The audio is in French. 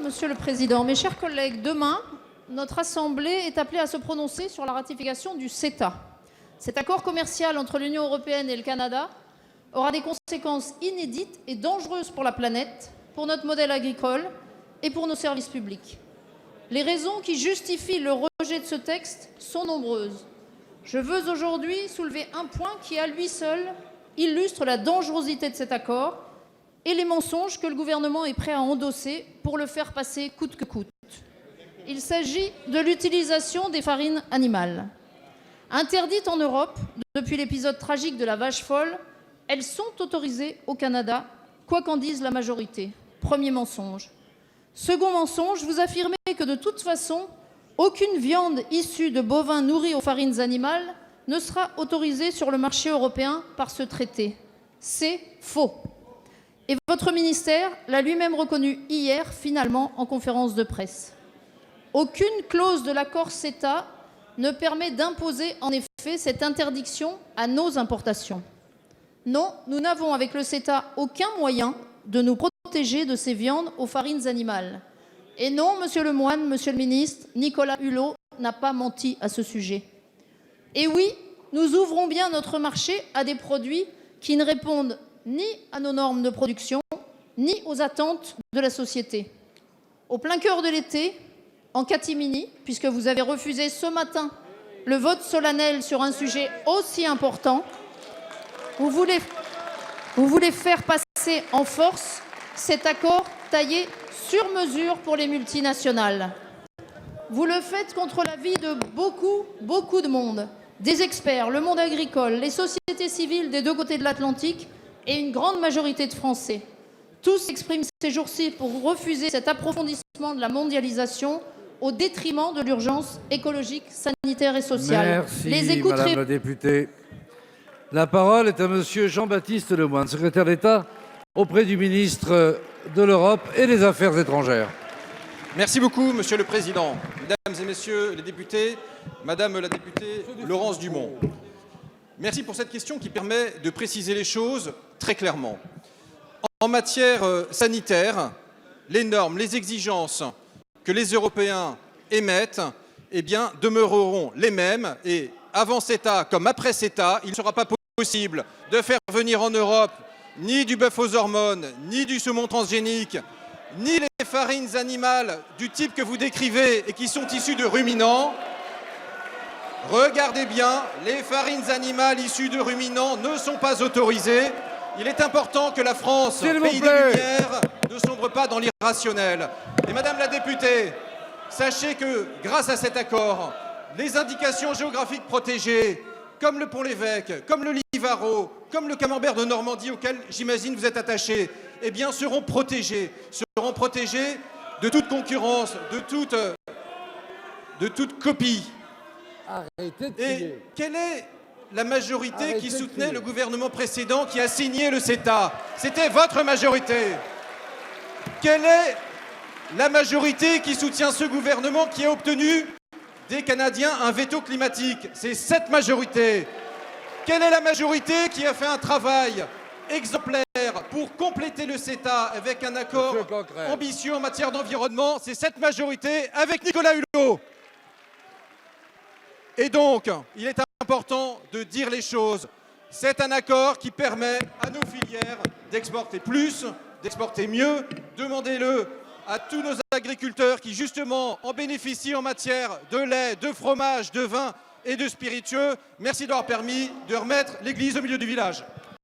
Monsieur le Président. Mes chers collègues, demain, notre Assemblée est appelée à se prononcer sur la ratification du CETA. Cet accord commercial entre l'Union européenne et le Canada aura des conséquences inédites et dangereuses pour la planète, pour notre modèle agricole et pour nos services publics. Les raisons qui justifient le rejet de ce texte sont nombreuses. Je veux aujourd'hui soulever un point qui, à lui seul, illustre la dangerosité de cet accord et les mensonges que le gouvernement est prêt à endosser pour le faire passer coûte que coûte. Il s'agit de l'utilisation des farines animales. Interdites en Europe depuis l'épisode tragique de la vache folle, elles sont autorisées au Canada, quoi qu'en dise la majorité. Premier mensonge. Second mensonge, vous affirmez que de toute façon, aucune viande issue de bovins nourris aux farines animales ne sera autorisée sur le marché européen par ce traité. C'est faux. Et votre ministère l'a lui-même reconnu hier, finalement, en conférence de presse. Aucune clause de l'accord CETA ne permet d'imposer en effet cette interdiction à nos importations. Non, nous n'avons avec le CETA aucun moyen de nous protéger de ces viandes aux farines animales. Et non, Monsieur Lemoine, Monsieur le ministre, Nicolas Hulot n'a pas menti à ce sujet. Et oui, nous ouvrons bien notre marché à des produits qui ne répondent ni à nos normes de production, ni aux attentes de la société. Au plein cœur de l'été, en catimini, puisque vous avez refusé ce matin le vote solennel sur un sujet aussi important, vous voulez faire passer en force cet accord taillé sur mesure pour les multinationales. Vous le faites contre l'avis de beaucoup de monde, des experts, le monde agricole, les sociétés civiles des deux côtés de l'Atlantique et une grande majorité de Français. Tous s'expriment ces jours-ci pour refuser cet approfondissement de la mondialisation au détriment de l'urgence écologique, sanitaire et sociale. Merci, Madame la députée. La parole est à Monsieur Jean-Baptiste Lemoyne, secrétaire d'État auprès du ministre de l'Europe et des Affaires étrangères. Merci beaucoup, Monsieur le Président. Mesdames et Messieurs les députés, Madame la députée Laurence Dumont. Merci pour cette question qui permet de préciser les choses très clairement. En matière sanitaire, les normes, les exigences que les Européens émettent demeureront les mêmes et avant CETA comme après CETA, il ne sera pas possible de faire venir en Europe ni du bœuf aux hormones, ni du saumon transgénique, ni les farines animales du type que vous décrivez et qui sont issues de ruminants. Regardez bien, les farines animales issues de ruminants ne sont pas autorisées. Il est important que la France, pays des Lumières, ne sombre pas dans l'irrationnel. Et Madame la députée, sachez que grâce à cet accord, les indications géographiques protégées, comme le Pont-l'Évêque, comme le Livaro, comme le camembert de Normandie auquel j'imagine vous êtes attachés, seront protégées de toute concurrence, de toute copie. Et quelle est la majorité qui soutenait le gouvernement précédent qui a signé le CETA? C'était votre majorité. Quelle est la majorité qui soutient ce gouvernement qui a obtenu des Canadiens un veto climatique? C'est cette majorité. Quelle est la majorité qui a fait un travail exemplaire pour compléter le CETA avec un accord ambitieux en matière d'environnement? C'est cette majorité avec Nicolas Hulot. Et donc, il est important de dire les choses. C'est un accord qui permet à nos filières d'exporter plus, d'exporter mieux. Demandez-le à tous nos agriculteurs qui, justement, en bénéficient en matière de lait, de fromage, de vin et de spiritueux. Merci d'avoir permis de remettre l'église au milieu du village.